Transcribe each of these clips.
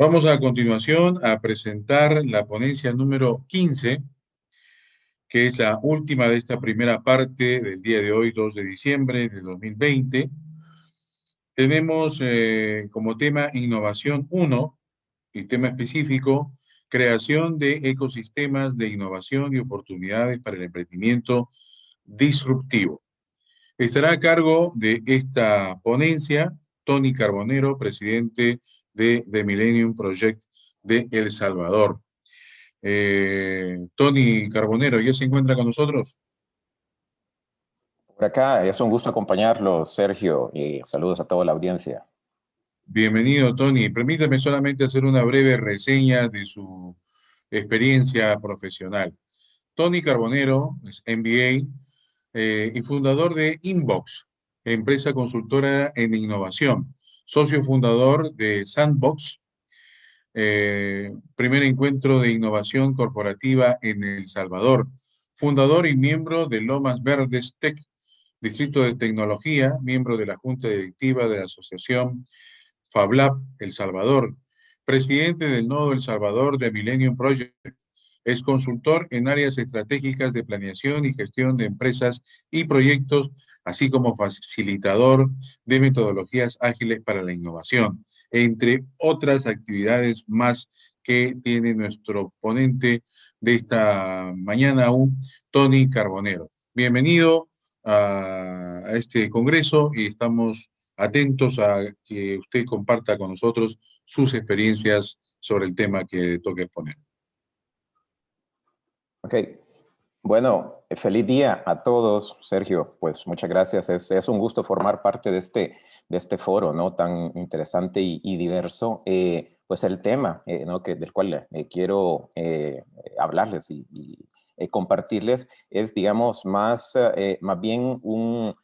Vamos a continuación a presentar la ponencia número 15, que es la última de esta primera parte del día de hoy, 2 de diciembre de 2020. Tenemos como tema Innovación 1 y tema específico, creación de ecosistemas de innovación y oportunidades para el emprendimiento disruptivo. Estará a cargo de esta ponencia Tony Carbonero, presidente de The Millennium Project de El Salvador. Tony Carbonero, ¿ya se encuentra con nosotros? Por acá es un gusto acompañarlos, Sergio, y saludos a toda la audiencia. Bienvenido, Tony. Permítame solamente hacer una breve reseña de su experiencia profesional. Tony Carbonero es MBA y fundador de Inbox, empresa consultora en innovación, socio fundador de Sandbox, primer encuentro de innovación corporativa en El Salvador, fundador y miembro de Lomas Verdes Tech, Distrito de Tecnología, miembro de la Junta Directiva de la Asociación FabLab El Salvador, presidente del Nodo El Salvador de Millennium Project. Es consultor en áreas estratégicas de planeación y gestión de empresas y proyectos, así como facilitador de metodologías ágiles para la innovación, entre otras actividades más que tiene nuestro ponente de esta mañana aún, Tony Carbonero. Bienvenido a este congreso y estamos atentos a que usted comparta con nosotros sus experiencias sobre el tema que toque exponer. Ok, bueno, feliz día a todos, Sergio. Pues muchas gracias. Es un gusto formar parte de este foro, ¿no? Tan interesante y diverso. Pues el tema, ¿no? Del cual quiero hablarles y compartirles es, digamos, más bien un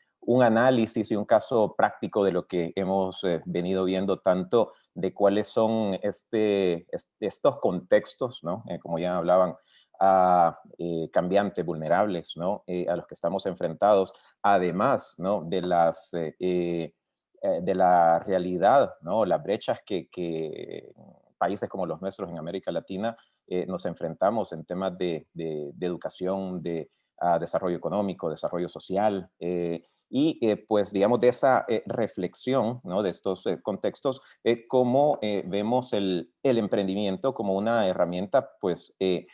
análisis y un caso práctico de lo que hemos venido viendo, tanto de cuáles son estos contextos, ¿no? Como ya hablaban, cambiantes, vulnerables, ¿no? A los que estamos enfrentados, además, ¿no? De la realidad, ¿no? Las brechas que países como los nuestros en América Latina nos enfrentamos en temas de educación, de desarrollo económico, desarrollo social, pues digamos de esa reflexión, ¿no? De estos contextos, cómo vemos el emprendimiento como una herramienta, pues, y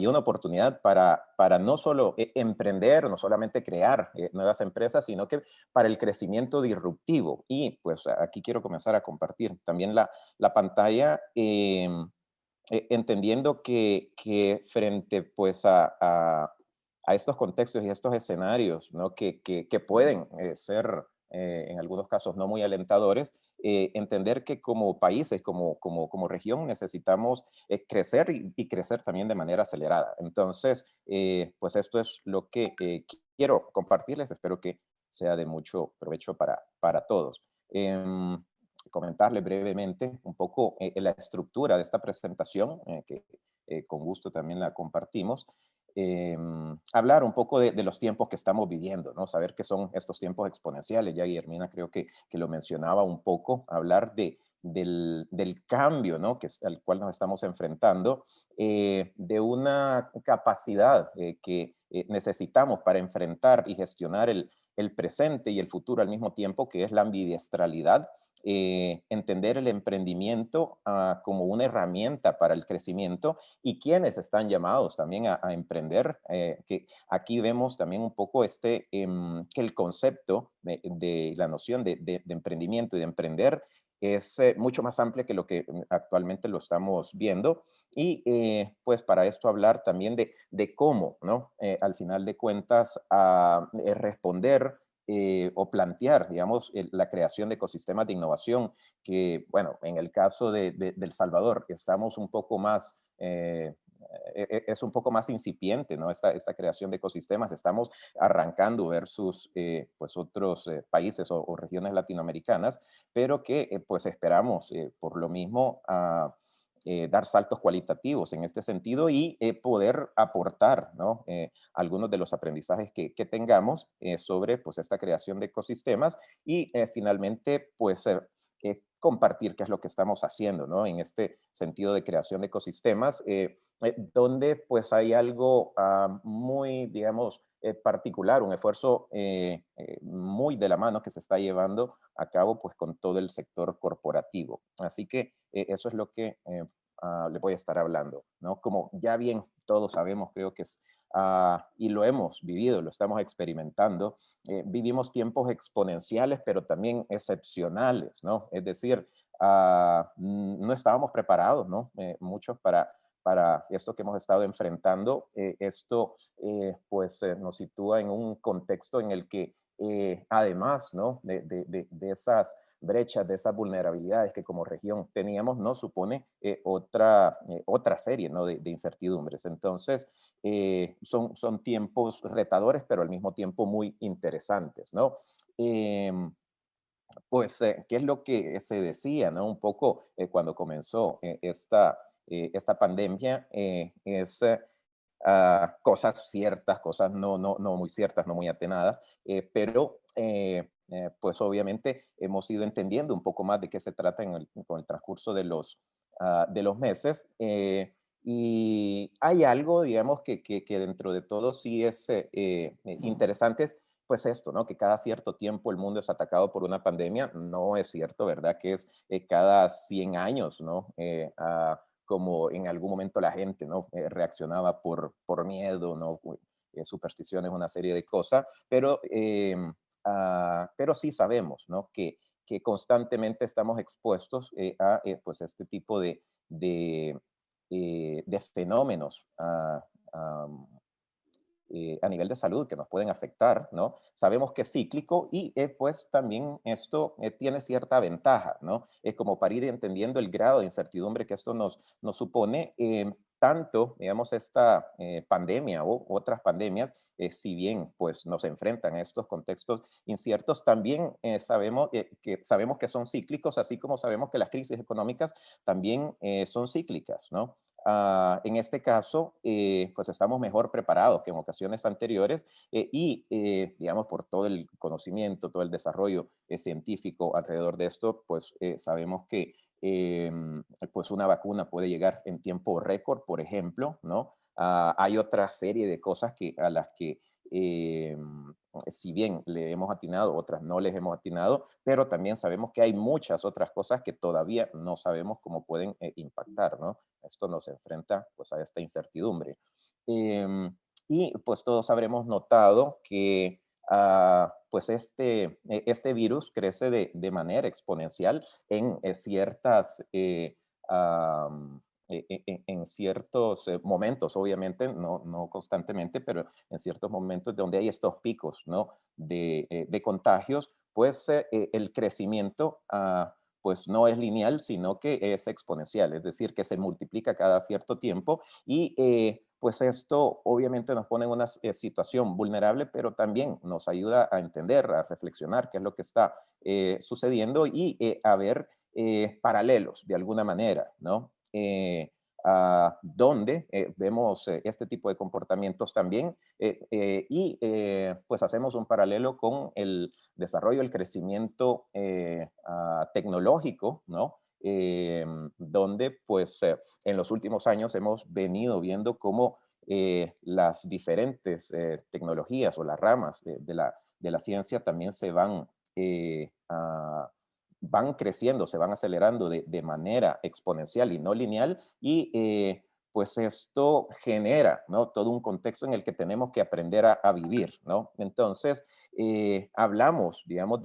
una oportunidad para no solo emprender, no solamente crear nuevas empresas, sino que para el crecimiento disruptivo. Y pues aquí quiero comenzar a compartir también la pantalla, entendiendo que frente pues a estos contextos y a estos escenarios, ¿no? Que pueden ser en algunos casos no muy alentadores, entender que como países, como región, necesitamos crecer y crecer también de manera acelerada. Entonces, pues esto es lo que quiero compartirles. Espero que sea de mucho provecho para todos. Comentarle brevemente un poco la estructura de esta presentación, que con gusto también la compartimos. Hablar un poco de los tiempos que estamos viviendo, ¿no? Saber que son estos tiempos exponenciales. Ya Guillermina creo que lo mencionaba un poco, hablar del cambio, ¿no? Al cual nos estamos enfrentando, de una capacidad que necesitamos para enfrentar y gestionar el presente y el futuro al mismo tiempo, que es la ambidiestralidad. Entender el emprendimiento como una herramienta para el crecimiento y quienes están llamados también a emprender, que aquí vemos también un poco que el concepto de la noción de emprendimiento y de emprender es mucho más amplia que lo que actualmente lo estamos viendo. Y pues para esto hablar también de cómo, ¿no? Al final de cuentas, responder o plantear, digamos, la creación de ecosistemas de innovación que, bueno, en el caso de El Salvador estamos un poco más, es un poco más incipiente, ¿no? Esta creación de ecosistemas, estamos arrancando versus pues otros países o regiones latinoamericanas, pero que pues esperamos por lo mismo dar saltos cualitativos en este sentido y poder aportar, ¿no? Algunos de los aprendizajes que tengamos sobre pues esta creación de ecosistemas y finalmente pues compartir qué es lo que estamos haciendo, ¿no? En este sentido de creación de ecosistemas, donde pues hay algo muy, digamos, particular, un esfuerzo muy de la mano que se está llevando a cabo pues con todo el sector corporativo. Así que eso es lo que le voy a estar hablando, ¿no? Como ya bien todos sabemos, creo que es, y lo hemos vivido, lo estamos experimentando, vivimos tiempos exponenciales, pero también excepcionales, ¿no? Es decir, no estábamos preparados, ¿no? Muchos para esto que hemos estado enfrentando. Esto, pues, nos sitúa en un contexto en el que, además, ¿no? De esas brechas, de esas vulnerabilidades que como región teníamos, nos supone otra serie, ¿no? De incertidumbres. Entonces, son tiempos retadores, pero al mismo tiempo muy interesantes, ¿no? Em, pues, ¿qué es lo que se decía, no? Un poco cuando comenzó esta pandemia, es cosas ciertas, cosas no muy ciertas, no muy atenadas, pero pues obviamente hemos ido entendiendo un poco más de qué se trata con el transcurso de los meses. Y hay algo, digamos, que dentro de todo sí es interesante, pues esto, ¿no? Que cada cierto tiempo el mundo es atacado por una pandemia. No es cierto, ¿verdad? Que es cada 100 años, ¿no? Como en algún momento la gente, ¿no? Reaccionaba por miedo, ¿no? Supersticiones, una serie de cosas, pero sí sabemos, ¿no? Que constantemente estamos expuestos pues este tipo de fenómenos a nivel de salud que nos pueden afectar, ¿no? Sabemos que es cíclico y pues también esto tiene cierta ventaja, ¿no? Es como para ir entendiendo el grado de incertidumbre que esto nos supone, tanto, digamos, esta pandemia o otras pandemias, si bien pues nos enfrentan a estos contextos inciertos, también sabemos que son cíclicos, así como sabemos que las crisis económicas también son cíclicas, ¿no? En este caso, pues estamos mejor preparados que en ocasiones anteriores digamos, por todo el conocimiento, todo el desarrollo científico alrededor de esto, pues sabemos que pues una vacuna puede llegar en tiempo récord, por ejemplo, ¿no? Hay otra serie de cosas a las que eh, si bien le hemos atinado, otras no les hemos atinado, pero también sabemos que hay muchas otras cosas que todavía no sabemos cómo pueden impactar, ¿no? Esto nos enfrenta pues a esta incertidumbre. Y pues todos habremos notado que pues este virus crece de manera exponencial en ciertas en ciertos momentos, obviamente, no constantemente, pero en ciertos momentos donde hay estos picos, ¿no? De contagios, pues el crecimiento pues no es lineal, sino que es exponencial, es decir, que se multiplica cada cierto tiempo y pues esto obviamente nos pone en una situación vulnerable, pero también nos ayuda a entender, a reflexionar qué es lo que está sucediendo y a ver paralelos de alguna manera, ¿no? Donde vemos este tipo de comportamientos también pues hacemos un paralelo con el desarrollo, el crecimiento tecnológico, ¿no? Donde pues en los últimos años hemos venido viendo cómo las diferentes tecnologías o las ramas de la ciencia también van creciendo, se van acelerando de manera exponencial y no lineal y pues esto genera, ¿no? Todo un contexto en el que tenemos que aprender a vivir, ¿no? Entonces, hablamos, digamos,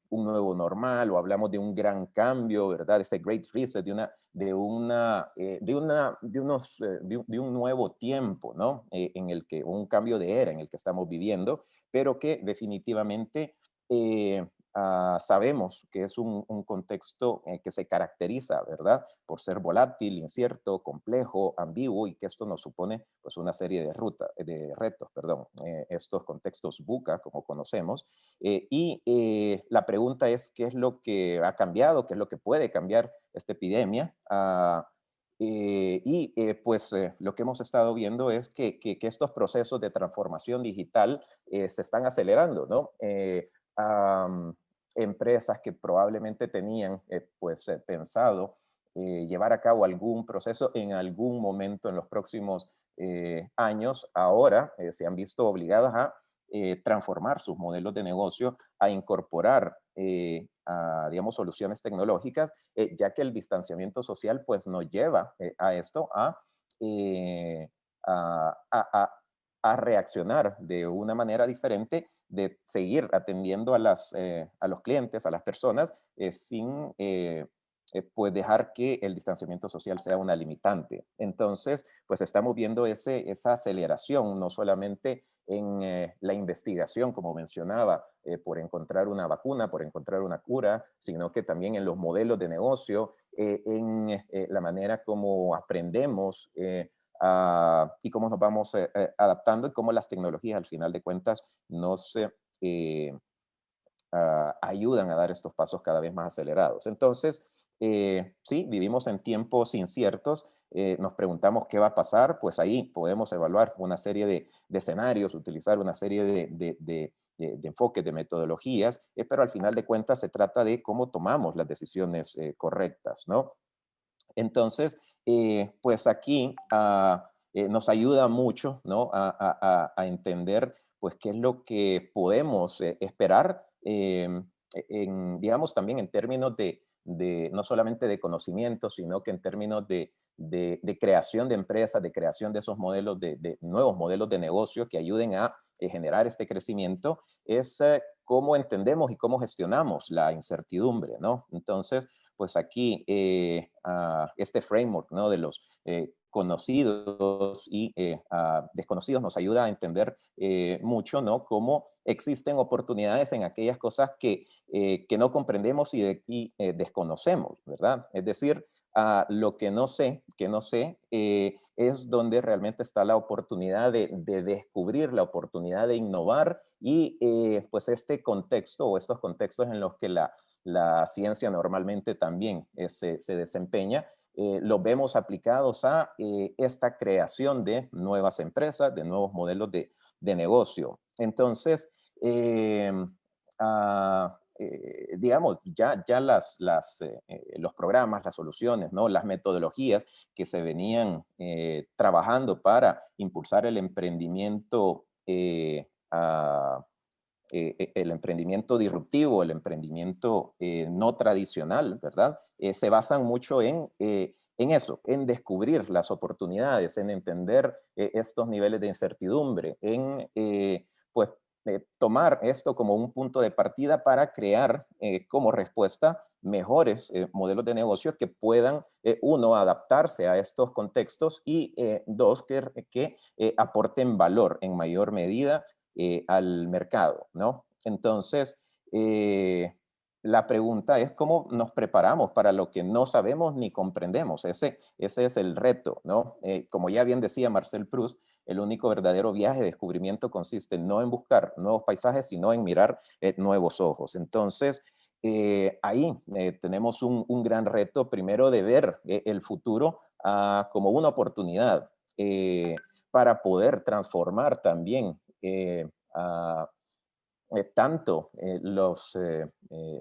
un nuevo normal o hablamos de un gran cambio, ¿verdad? Ese great reset, de un nuevo tiempo, ¿no? En el que, un cambio de era en el que estamos viviendo, pero que definitivamente eh, sabemos que es un contexto que se caracteriza, ¿verdad? Por ser volátil, incierto, complejo, ambiguo y que esto nos supone pues una serie de retos, perdón, estos contextos VUCA, como conocemos, la pregunta es, ¿qué es lo que ha cambiado? ¿Qué es lo que puede cambiar esta epidemia? Pues lo que hemos estado viendo es que estos procesos de transformación digital se están acelerando, ¿no? empresas que probablemente tenían pensado llevar a cabo algún proceso en algún momento en los próximos años, ahora se han visto obligadas a transformar sus modelos de negocio, a incorporar, digamos, soluciones tecnológicas, ya que el distanciamiento social pues nos lleva a esto, eh, a, a- a- a reaccionar de una manera diferente, de seguir atendiendo a los clientes, a las personas, sin pues dejar que el distanciamiento social sea una limitante. Entonces, pues estamos viendo esa aceleración, no solamente en la investigación, como mencionaba, por encontrar una vacuna, por encontrar una cura, sino que también en los modelos de negocio, en la manera como aprendemos y cómo nos vamos adaptando y cómo las tecnologías, al final de cuentas, nos eh, ayudan a dar estos pasos cada vez más acelerados. Entonces, sí, vivimos en tiempos inciertos, nos preguntamos qué va a pasar, pues ahí podemos evaluar una serie de escenarios, utilizar una serie de enfoques, de metodologías, pero al final de cuentas se trata de cómo tomamos las decisiones correctas, ¿no? Entonces, pues aquí nos ayuda mucho, ¿no? A entender, pues, qué es lo que podemos esperar, digamos, también en términos no solamente de conocimiento, sino que en términos de creación de empresas, de creación de esos modelos, de nuevos modelos de negocio que ayuden a generar este crecimiento, es cómo entendemos y cómo gestionamos la incertidumbre, ¿no? Entonces, pues aquí este framework, ¿no? De los conocidos y desconocidos nos ayuda a entender mucho, ¿no? Cómo existen oportunidades en aquellas cosas que no comprendemos y desconocemos, ¿verdad? Es decir, lo que no sé, es donde realmente está la oportunidad de descubrir, la oportunidad de innovar y pues este contexto o estos contextos en los que la ciencia normalmente también se desempeña, los vemos aplicados a esta creación de nuevas empresas, de nuevos modelos de negocio. Entonces, eh, digamos, ya los programas, las soluciones, ¿no? Las metodologías que se venían trabajando para impulsar el emprendimiento el emprendimiento disruptivo, el emprendimiento no tradicional, ¿verdad? Se basan mucho en eso, en descubrir las oportunidades, en entender estos niveles de incertidumbre, en pues tomar esto como un punto de partida para crear como respuesta mejores modelos de negocio que puedan, uno, adaptarse a estos contextos y dos, que aporten valor en mayor medida al mercado, ¿no? Entonces, la pregunta es cómo nos preparamos para lo que no sabemos ni comprendemos. Ese es el reto, ¿no? Como ya bien decía Marcel Proust, el único verdadero viaje de descubrimiento consiste no en buscar nuevos paisajes, sino en mirar nuevos ojos. Entonces, ahí tenemos un gran reto, primero de ver el futuro como una oportunidad para poder transformar también a, tanto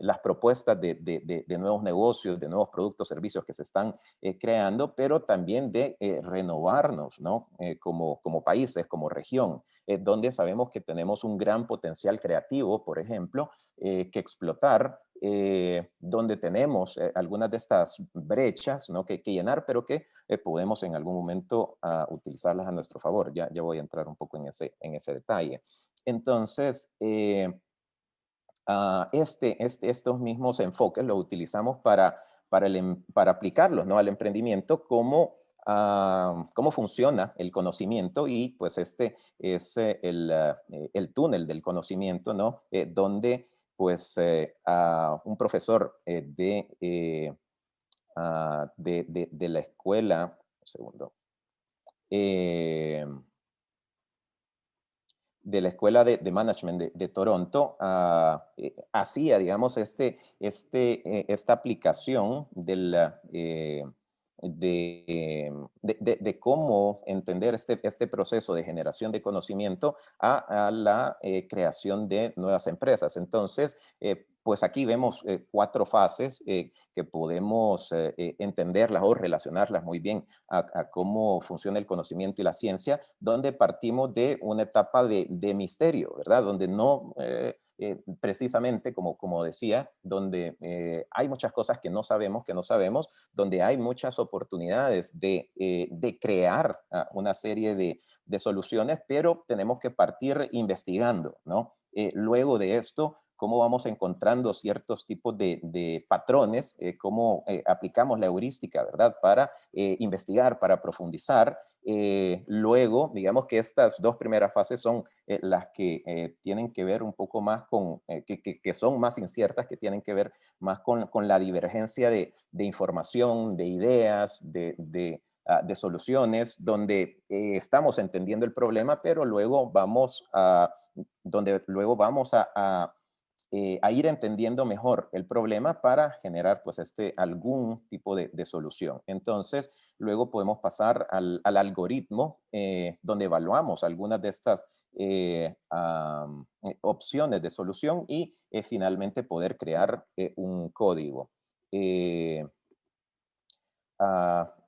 las propuestas de nuevos negocios, de nuevos productos, servicios que se están creando, pero también de renovarnos, ¿no? Como países, como región, donde sabemos que tenemos un gran potencial creativo, por ejemplo, que explotar, donde tenemos algunas de estas brechas, ¿no? que llenar, pero que podemos en algún momento utilizarlas a nuestro favor. Ya voy a entrar un poco en ese detalle. Entonces, estos mismos enfoques los utilizamos para aplicarlos, ¿no? Al emprendimiento, cómo funciona el conocimiento y pues este es el túnel del conocimiento, ¿no? Donde pues un profesor de la escuela, un segundo, eh, de la Escuela de Management de Toronto, hacía, digamos, esta aplicación de cómo entender este proceso de generación de conocimiento a la creación de nuevas empresas. Entonces, pues aquí vemos 4 fases que podemos entenderlas o relacionarlas muy bien a cómo funciona el conocimiento y la ciencia, donde partimos de una etapa de misterio, ¿verdad? Donde no, precisamente, como decía, donde hay muchas cosas que no sabemos, donde hay muchas oportunidades de crear una serie de soluciones, pero tenemos que partir investigando, ¿no? Luego de esto, cómo vamos encontrando ciertos tipos de patrones, cómo aplicamos la heurística, ¿verdad? Para investigar, para profundizar. Luego, digamos que estas 2 primeras fases son las que tienen que ver un poco más con, que son más inciertas, que tienen que ver más con la divergencia de información, de ideas, de soluciones, donde estamos entendiendo el problema, pero luego vamos a ir entendiendo mejor el problema para generar pues algún tipo de solución. Entonces, luego podemos pasar al algoritmo, donde evaluamos algunas de estas opciones de solución y finalmente poder crear un código. Eh,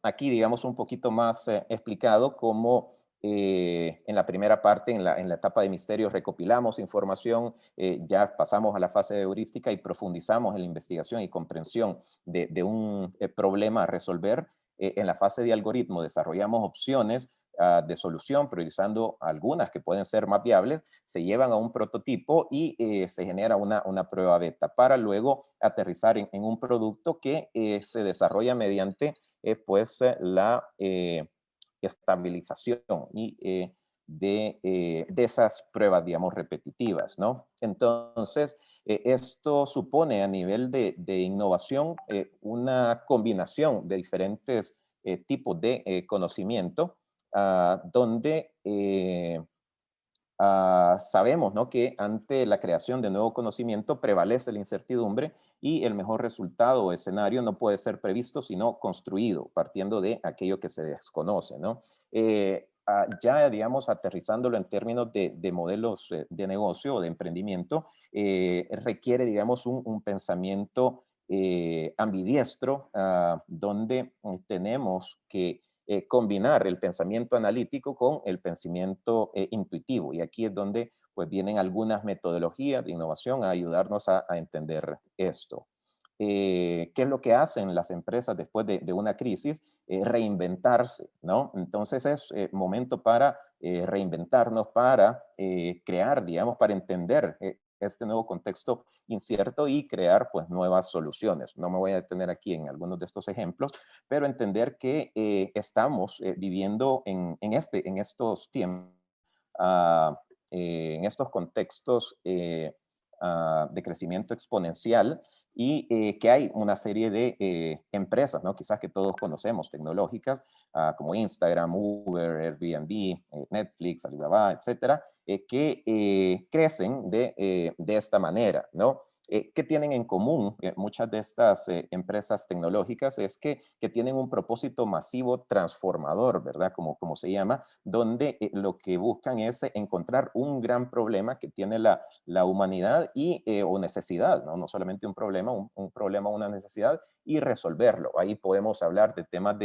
Aquí, digamos, un poquito más explicado cómo en la primera parte, en la etapa de misterio, recopilamos información, ya pasamos a la fase de heurística y profundizamos en la investigación y comprensión de un problema a resolver. En la fase de algoritmo desarrollamos opciones de solución, priorizando algunas que pueden ser más viables, se llevan a un prototipo y se genera una prueba beta para luego aterrizar en un producto que se desarrolla mediante la estabilización y de esas pruebas, digamos, repetitivas, ¿no? Entonces, esto supone a nivel de innovación una combinación de diferentes tipos de conocimiento, donde sabemos, ¿no?, que ante la creación de nuevo conocimiento prevalece la incertidumbre y el mejor resultado o escenario no puede ser previsto, sino construido, partiendo de aquello que se desconoce, ¿no? Ya, digamos, aterrizándolo en términos de modelos de negocio o de emprendimiento, requiere, digamos, un pensamiento ambidiestro, donde tenemos que combinar el pensamiento analítico con el pensamiento intuitivo. Y aquí es donde pues vienen algunas metodologías de innovación a ayudarnos a entender esto. ¿Qué es lo que hacen las empresas después de una crisis? Reinventarse, ¿no? Entonces es momento para reinventarnos, para crear, digamos, para entender este nuevo contexto incierto y crear pues nuevas soluciones. No me voy a detener aquí en algunos de estos ejemplos, pero entender que estamos viviendo en estos tiempos, ah, en estos contextos de crecimiento exponencial y que hay una serie de empresas, ¿no? Quizás que todos conocemos, tecnológicas, como Instagram, Uber, Airbnb, Netflix, Alibaba, etcétera, que crecen de esta manera, ¿no? ¿Qué tienen en común muchas de estas empresas tecnológicas? Es que tienen un propósito masivo transformador, ¿verdad? Como se llama, donde lo que buscan es encontrar un gran problema que tiene la humanidad y, o necesidad, ¿no? No solamente un problema, un problema, una necesidad, y resolverlo. Ahí podemos hablar de temas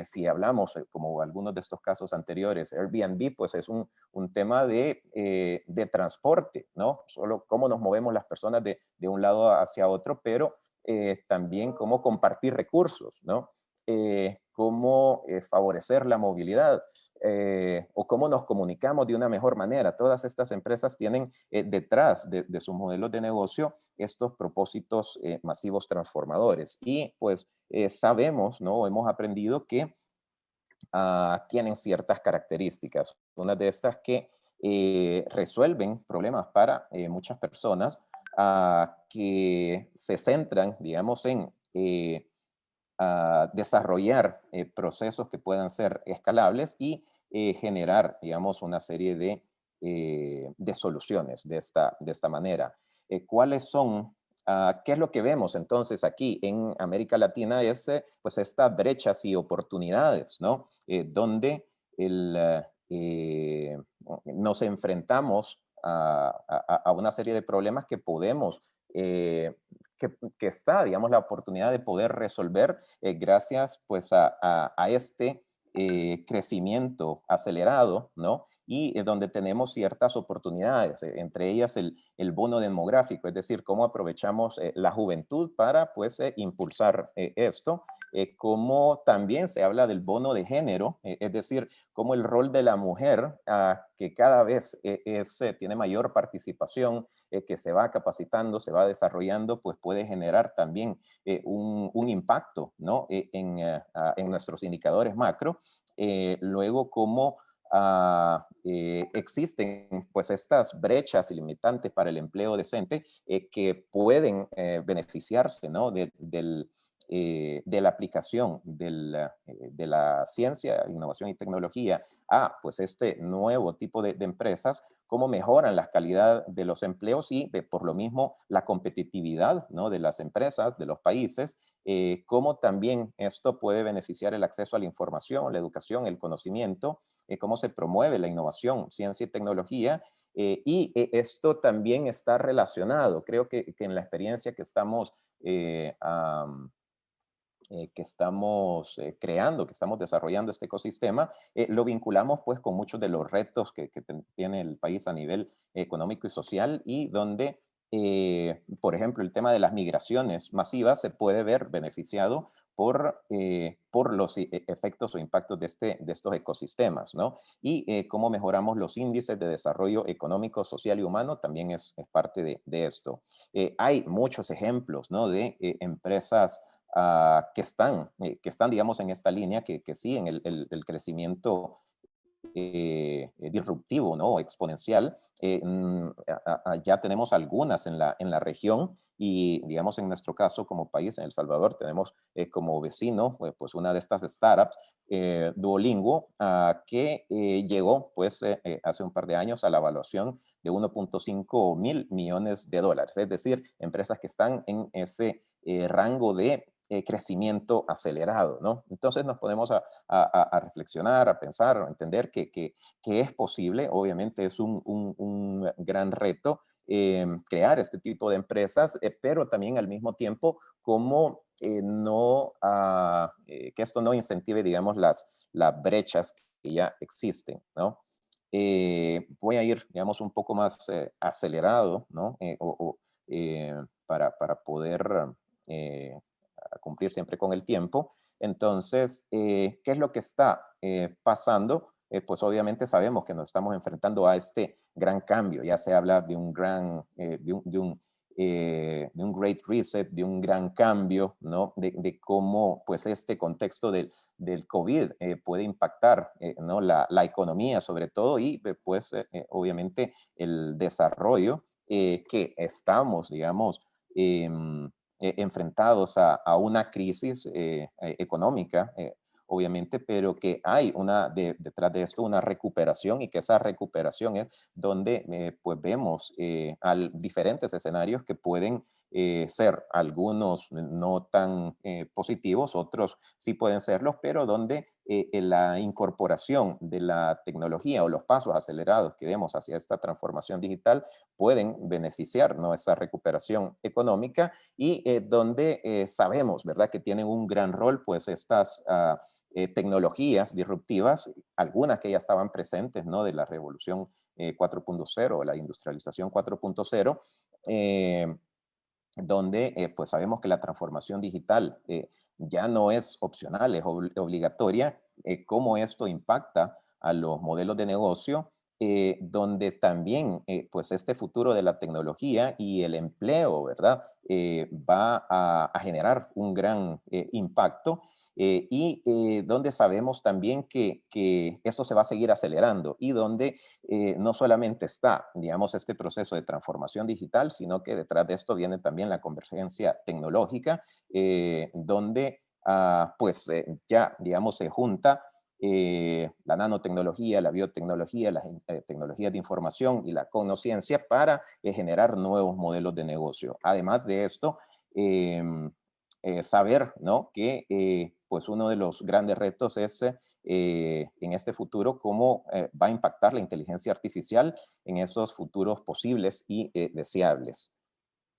si hablamos, como algunos de estos casos anteriores, Airbnb, pues es un tema de transporte, ¿no? Solo cómo nos movemos las personas de un lado hacia otro, pero también cómo compartir recursos, ¿no? Cómo favorecer la movilidad, o cómo nos comunicamos de una mejor manera. Todas estas empresas tienen detrás de sus modelos de negocio estos propósitos masivos transformadores. Y pues sabemos, ¿no? Hemos aprendido que tienen ciertas características. Una de estas que resuelven problemas para muchas personas que se centran, digamos, en desarrollar procesos que puedan ser escalables y generar, digamos, una serie de soluciones de esta manera. ¿Cuáles son? ¿Qué es lo que vemos entonces aquí en América Latina? Es pues estas brechas y oportunidades, ¿no? Donde nos enfrentamos a una serie de problemas que podemos que está, digamos, la oportunidad de poder resolver gracias pues a este crecimiento acelerado, ¿no? Y donde tenemos ciertas oportunidades, entre ellas el bono demográfico, es decir, cómo aprovechamos la juventud para pues impulsar esto. Como también se habla del bono de género, es decir, cómo el rol de la mujer, que cada vez tiene mayor participación, que se va capacitando, se va desarrollando, pues puede generar también un impacto, ¿no? En nuestros indicadores macro. Luego, cómo existen pues estas brechas y limitantes para el empleo decente que pueden beneficiarse, ¿no? De la aplicación de la ciencia, innovación y tecnología a pues este nuevo tipo de empresas, cómo mejoran la calidad de los empleos y por lo mismo la competitividad, ¿no? De las empresas, de los países, cómo también esto puede beneficiar el acceso a la información, la educación, el conocimiento, cómo se promueve la innovación, ciencia y tecnología. Esto también está relacionado, creo que en la experiencia eh, um, que estamos creando, que estamos desarrollando este ecosistema, lo vinculamos pues con muchos de los retos que tiene el país a nivel económico y social y donde, por ejemplo, el tema de las migraciones masivas se puede ver beneficiado por los efectos o impactos de estos ecosistemas, ¿no? Y cómo mejoramos los índices de desarrollo económico, social y humano también es parte de esto. Hay muchos ejemplos, ¿no? De empresas que están, digamos, en esta línea, que siguen el crecimiento disruptivo, ¿no? Exponencial. Ya tenemos algunas en la región y, digamos, en nuestro caso como país, en El Salvador, tenemos como vecino, pues una de estas startups, Duolingo, que llegó, pues, hace un par de años a la evaluación de 1.5 mil millones de dólares. Es decir, empresas que están en ese rango de crecimiento acelerado, ¿no? Entonces nos podemos a reflexionar, a pensar, a entender que es posible. Obviamente es un gran reto crear este tipo de empresas, pero también al mismo tiempo cómo que esto no incentive, digamos, las brechas que ya existen, ¿no? Voy a ir, digamos, un poco más acelerado, ¿no? Para poder eh, cumplir siempre con el tiempo. Entonces, ¿qué es lo que está pasando? Pues obviamente sabemos que nos estamos enfrentando a este gran cambio. Ya se habla de un gran, de un great reset, de un gran cambio, ¿no? De cómo pues este contexto del COVID puede impactar, ¿no? La economía sobre todo y pues obviamente el desarrollo que estamos, digamos, enfrentados a una crisis económica, obviamente, pero que hay detrás de esto una recuperación y que esa recuperación es donde pues vemos diferentes escenarios que pueden ser algunos no tan positivos, otros sí pueden serlos, pero donde la incorporación de la tecnología o los pasos acelerados que demos hacia esta transformación digital pueden beneficiar, ¿no? Esa recuperación económica y donde sabemos, ¿verdad?, que tienen un gran rol, pues, estas tecnologías disruptivas, algunas que ya estaban presentes, ¿no?, de la revolución 4.0 o la industrialización 4.0, donde pues sabemos que la transformación digital ya no es opcional, es obligatoria, cómo esto impacta a los modelos de negocio, donde también pues este futuro de la tecnología y el empleo, ¿verdad? Va a generar un gran impacto donde sabemos también que esto se va a seguir acelerando y donde no solamente está, digamos, este proceso de transformación digital, sino que detrás de esto viene también la convergencia tecnológica, donde pues ya, digamos, se junta la nanotecnología, la biotecnología, las tecnologías de información y la cognoscencia para generar nuevos modelos de negocio. Además de esto, saber, ¿no?, que pues uno de los grandes retos es en este futuro cómo va a impactar la inteligencia artificial en esos futuros posibles y deseables.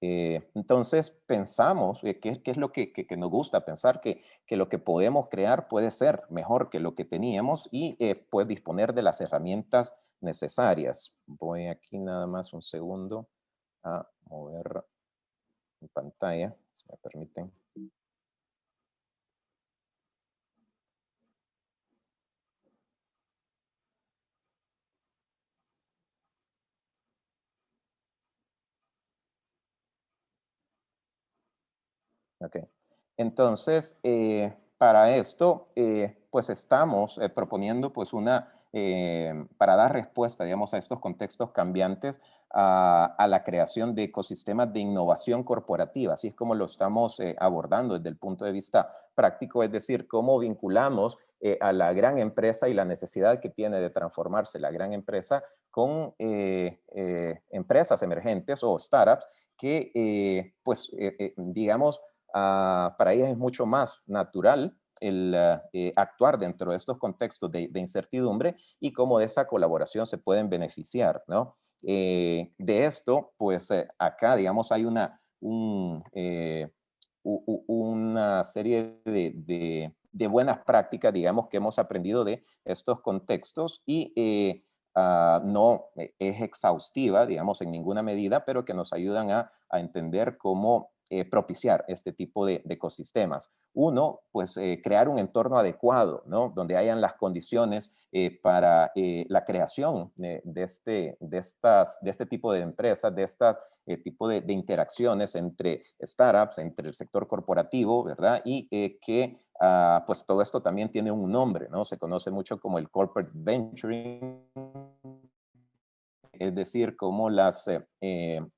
Entonces pensamos, ¿qué es lo que nos gusta? Pensar que lo que podemos crear puede ser mejor que lo que teníamos y pues disponer de las herramientas necesarias. Voy aquí nada más un segundo a mover mi pantalla, si me permiten. Ok. Entonces, para esto, pues estamos proponiendo pues para dar respuesta, digamos, a estos contextos cambiantes, a la creación de ecosistemas de innovación corporativa, así es como lo estamos abordando desde el punto de vista práctico, es decir, cómo vinculamos a la gran empresa y la necesidad que tiene de transformarse la gran empresa con empresas emergentes o startups que, pues, digamos, para ellas es mucho más natural el actuar dentro de estos contextos de incertidumbre y cómo de esa colaboración se pueden beneficiar, ¿no? De esto, pues acá, digamos, hay una serie de buenas prácticas, digamos, que hemos aprendido de estos contextos y no es exhaustiva, digamos, en ninguna medida, pero que nos ayudan a entender cómo propiciar este tipo de ecosistemas. Uno, pues crear un entorno adecuado, ¿no? Donde hayan las condiciones para la creación de este tipo de empresas, de estas tipo de interacciones entre startups, entre el sector corporativo, ¿verdad? Y que pues todo esto también tiene un nombre, ¿no? Se conoce mucho como el corporate venturing, es decir, cómo las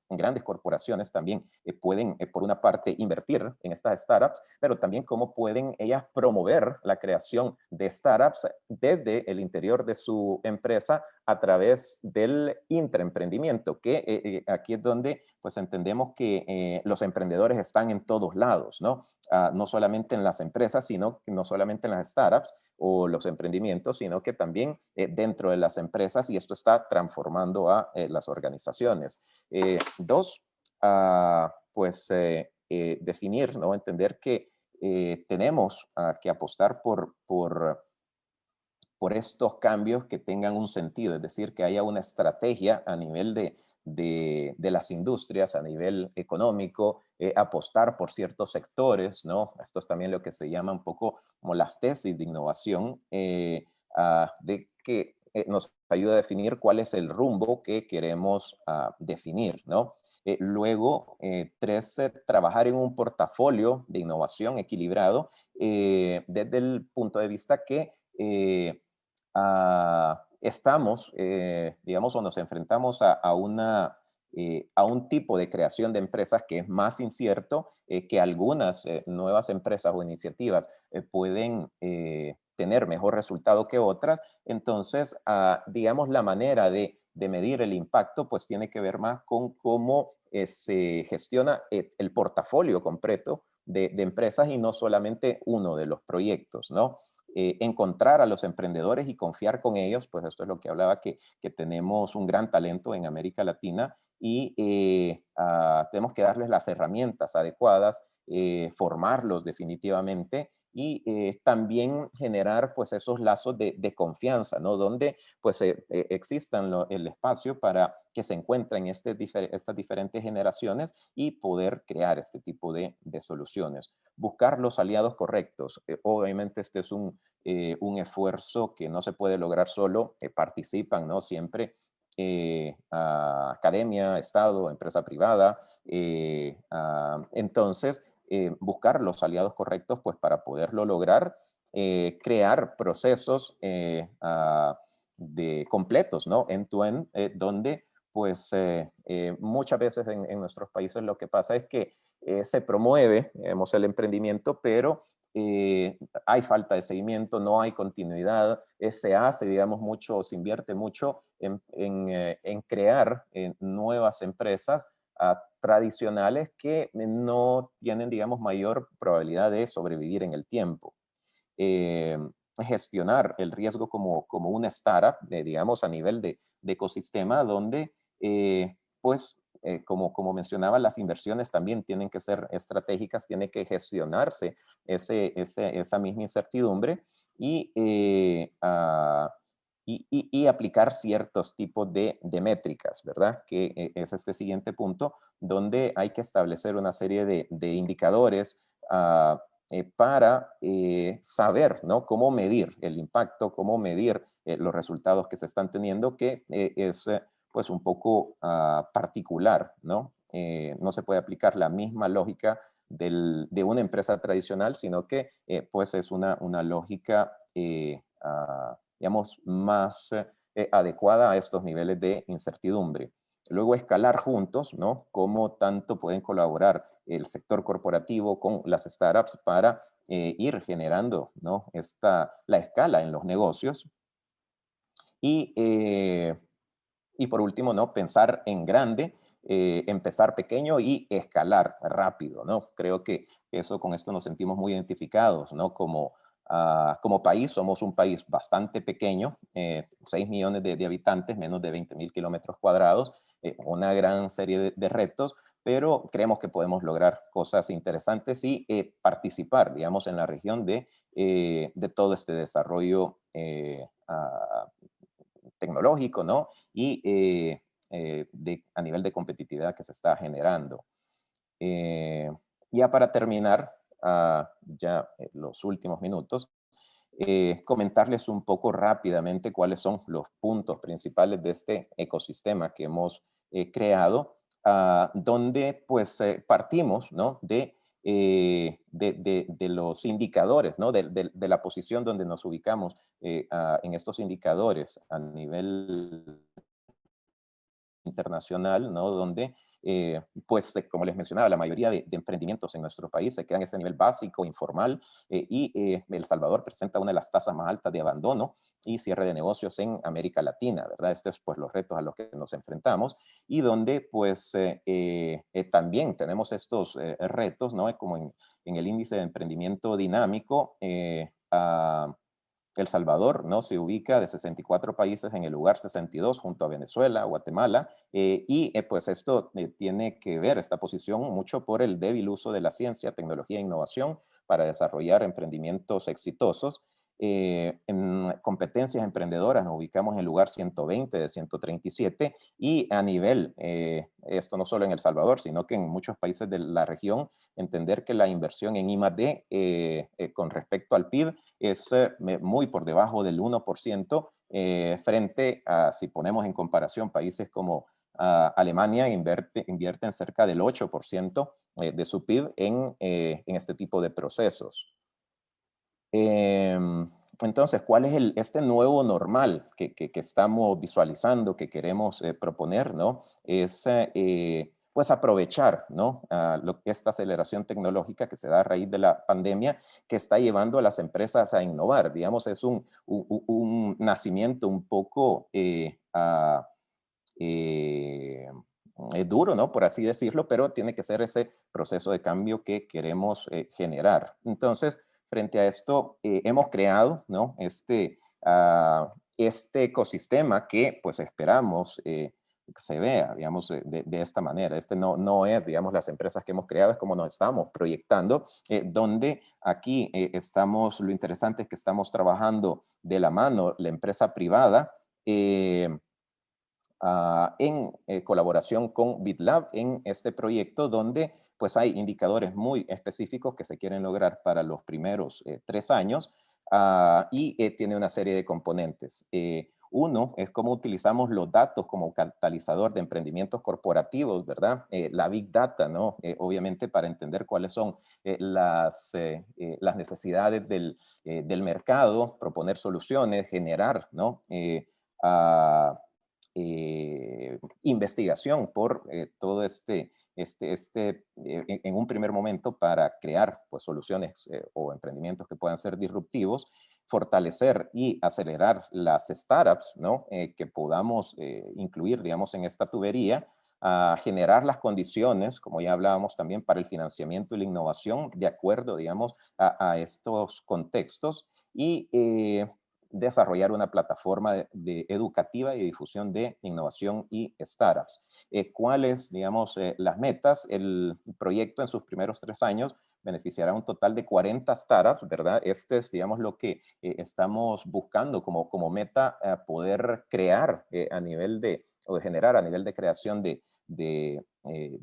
grandes corporaciones también pueden, por una parte, invertir en estas startups, pero también cómo pueden ellas promover la creación de startups desde el interior de su empresa a través del intraemprendimiento, que aquí es donde pues entendemos que los emprendedores están en todos lados, ¿no? No solamente en las empresas, sino no solamente en las startups, o los emprendimientos, sino que también dentro de las empresas y esto está transformando a las organizaciones. Dos, pues definir, ¿no? Entender que tenemos que apostar por estos cambios que tengan un sentido, es decir, que haya una estrategia a nivel de las industrias, a nivel económico, apostar por ciertos sectores, ¿no? Esto es también lo que se llama un poco como las tesis de innovación, de que nos ayuda a definir cuál es el rumbo que queremos definir, ¿no? Luego, tres, trabajar en un portafolio de innovación equilibrado desde el punto de vista que estamos, digamos, o nos enfrentamos a un tipo de creación de empresas que es más incierto, que algunas nuevas empresas o iniciativas pueden tener mejor resultado que otras. Entonces, digamos, la manera de medir el impacto, pues tiene que ver más con cómo se gestiona el portafolio completo de empresas y no solamente uno de los proyectos, ¿no? Encontrar a los emprendedores y confiar con ellos, pues esto es lo que hablaba, que tenemos un gran talento en América Latina y tenemos que darles las herramientas adecuadas, formarlos definitivamente y también generar pues esos lazos de confianza, ¿no? Donde pues existan el espacio para que se encuentren estas diferentes generaciones y poder crear este tipo de soluciones. Buscar los aliados correctos. Obviamente este es un esfuerzo que no se puede lograr solo, participan, ¿no? Siempre academia, Estado, empresa privada. Entonces, buscar los aliados correctos pues para poderlo lograr, crear procesos completos, ¿no? End-to-end, donde pues muchas veces en nuestros países lo que pasa es que se promueve, digamos, el emprendimiento, pero hay falta de seguimiento, no hay continuidad, se hace, digamos, mucho, se invierte mucho en crear nuevas empresas tradicionales que no tienen, digamos, mayor probabilidad de sobrevivir en el tiempo. Eh, Gestionar el riesgo como una startup, digamos, a nivel de ecosistema, donde, pues, como mencionaba, las inversiones también tienen que ser estratégicas, tiene que gestionarse esa misma incertidumbre y, y aplicar ciertos tipos de métricas, ¿verdad? Que es este siguiente punto, donde hay que establecer una serie de indicadores para saber, ¿no? Cómo medir el impacto, cómo medir los resultados que se están teniendo, que es pues un poco particular, ¿no? No se puede aplicar la misma lógica de una empresa tradicional, sino que pues es una lógica, digamos, más adecuada a estos niveles de incertidumbre. Luego escalar juntos, ¿no? Cómo tanto pueden colaborar el sector corporativo con las startups para ir generando, ¿no? La escala en los negocios. Y, y por último, ¿no? Pensar en grande, empezar pequeño y escalar rápido, ¿no? Creo que con esto nos sentimos muy identificados, ¿no? Como país, somos un país bastante pequeño, 6 millones de habitantes, menos de 20.000 kilómetros cuadrados, una gran serie de retos, pero creemos que podemos lograr cosas interesantes y participar, digamos, en la región de todo este desarrollo tecnológico, ¿no? Y a nivel de competitividad que se está generando. Eh, ya para terminar, los últimos minutos, comentarles un poco rápidamente cuáles son los puntos principales de este ecosistema que hemos creado, donde pues partimos, ¿no? De los indicadores, ¿no? De la posición donde nos ubicamos en estos indicadores a nivel internacional, ¿no? Donde, pues, como les mencionaba, la mayoría de emprendimientos en nuestro país se quedan en ese nivel básico, informal, y El Salvador presenta una de las tasas más altas de abandono y cierre de negocios en América Latina, ¿verdad? Estos, pues, los retos a los que nos enfrentamos y donde, pues, también tenemos estos retos, ¿no? Como en el índice de emprendimiento dinámico, el Salvador, ¿no? Se ubica de 64 países en el lugar 62 junto a Venezuela, Guatemala, pues esto tiene que ver, esta posición, mucho por el débil uso de la ciencia, tecnología e innovación para desarrollar emprendimientos exitosos. En competencias emprendedoras nos ubicamos en el lugar 120 de 137 y a nivel, esto no solo en El Salvador, sino que en muchos países de la región, entender que la inversión en I+D con respecto al PIB es muy por debajo del 1%, frente a, si ponemos en comparación, países como Alemania invierten cerca del 8% de su PIB en este tipo de procesos. Entonces, ¿cuál es este nuevo normal que estamos visualizando, que queremos proponer, ¿no? Es, pues, aprovechar, ¿no? Esta aceleración tecnológica que se da a raíz de la pandemia, que está llevando a las empresas a innovar. Digamos, es un nacimiento un poco eh, duro, ¿no? Por así decirlo, pero tiene que ser ese proceso de cambio que queremos generar. Entonces, frente a esto, hemos creado, ¿no? Este ecosistema que, pues, esperamos que se vea, digamos, de esta manera. Este no es, digamos, las empresas que hemos creado, es como nos estamos proyectando, donde aquí lo interesante es que estamos trabajando de la mano la empresa privada, en colaboración con BitLab en este proyecto donde pues hay indicadores muy específicos que se quieren lograr para los primeros 3 años y tiene una serie de componentes. Uno es cómo utilizamos los datos como catalizador de emprendimientos corporativos, ¿verdad? La Big Data, ¿no? Obviamente para entender cuáles son las necesidades del mercado, proponer soluciones, generar, ¿no? Investigación por todo en un primer momento para crear pues, soluciones o emprendimientos que puedan ser disruptivos, fortalecer y acelerar las startups, ¿no? Que podamos incluir, digamos, en esta tubería, a generar las condiciones, como ya hablábamos también, para el financiamiento y la innovación de acuerdo, digamos, a estos contextos y desarrollar una plataforma educativa y difusión de innovación y startups. ¿Cuáles, digamos, las metas? El proyecto en sus primeros 3 años beneficiará a un total de 40 startups, ¿verdad? Este es, digamos, lo que estamos buscando como meta, poder crear a nivel o de generar a nivel de creación de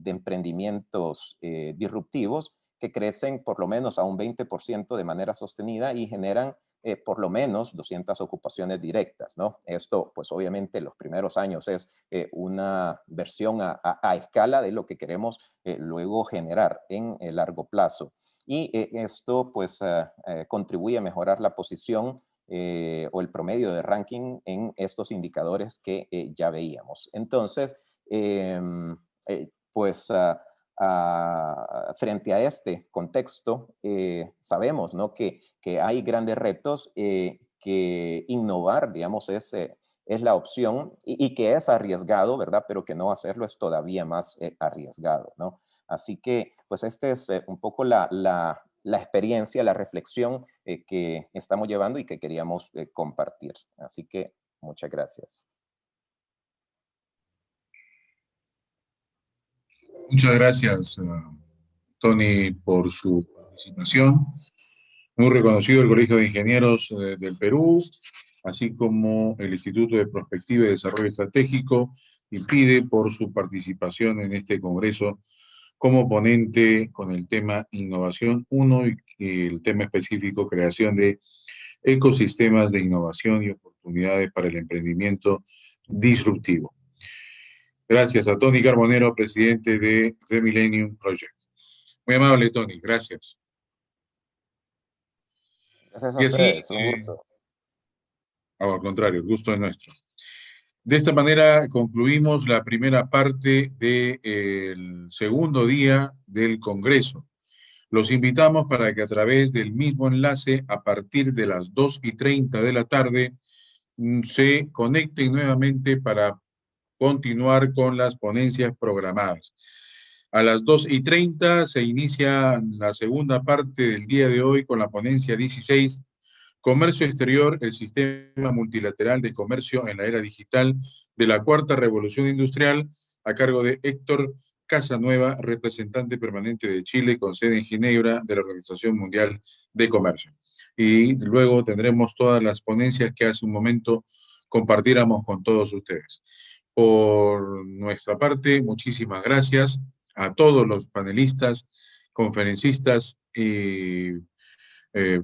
emprendimientos disruptivos que crecen por lo menos a un 20% de manera sostenida y generan por lo menos 200 ocupaciones directas, ¿no? Esto, pues obviamente, los primeros años es una versión a escala de lo que queremos luego generar en el largo plazo. Y esto, pues, contribuye a mejorar la posición o el promedio de ranking en estos indicadores que ya veíamos. Entonces, pues, frente a este contexto, sabemos, ¿no?, que hay grandes retos, que innovar, digamos, es la opción y que es arriesgado, ¿verdad? Pero que no hacerlo es todavía más arriesgado, ¿no? Así que, pues, este es un poco la experiencia, la reflexión que estamos llevando y que queríamos compartir. Así que, muchas gracias. Muchas gracias, Tony, por su participación. Muy reconocido el Colegio de Ingenieros del Perú, así como el Instituto de Prospectiva y Desarrollo Estratégico, y pide por su participación en este congreso como ponente con el tema Innovación 1 y el tema específico Creación de ecosistemas de innovación y oportunidades para el emprendimiento disruptivo. Gracias a Tony Carbonero, presidente de The Millennium Project. Muy amable, Tony, gracias. Gracias a Y así, ustedes, un gusto. al contrario, el gusto es nuestro. De esta manera concluimos la primera parte del segundo día del Congreso. Los invitamos para que a través del mismo enlace, a partir de las 2:30 de la tarde, se conecten nuevamente para continuar con las ponencias programadas. A las 2:30 se inicia la segunda parte del día de hoy con la ponencia 16, Comercio Exterior, el Sistema Multilateral de Comercio en la Era Digital de la Cuarta Revolución Industrial, a cargo de Héctor Casanueva, representante permanente de Chile con sede en Ginebra de la Organización Mundial de Comercio. Y luego tendremos todas las ponencias que hace un momento compartiéramos con todos ustedes. Por nuestra parte, muchísimas gracias a todos los panelistas, conferencistas y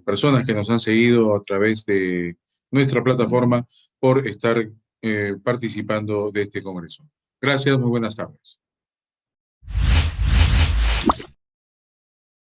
personas que nos han seguido a través de nuestra plataforma por estar participando de este congreso. Gracias, muy buenas tardes.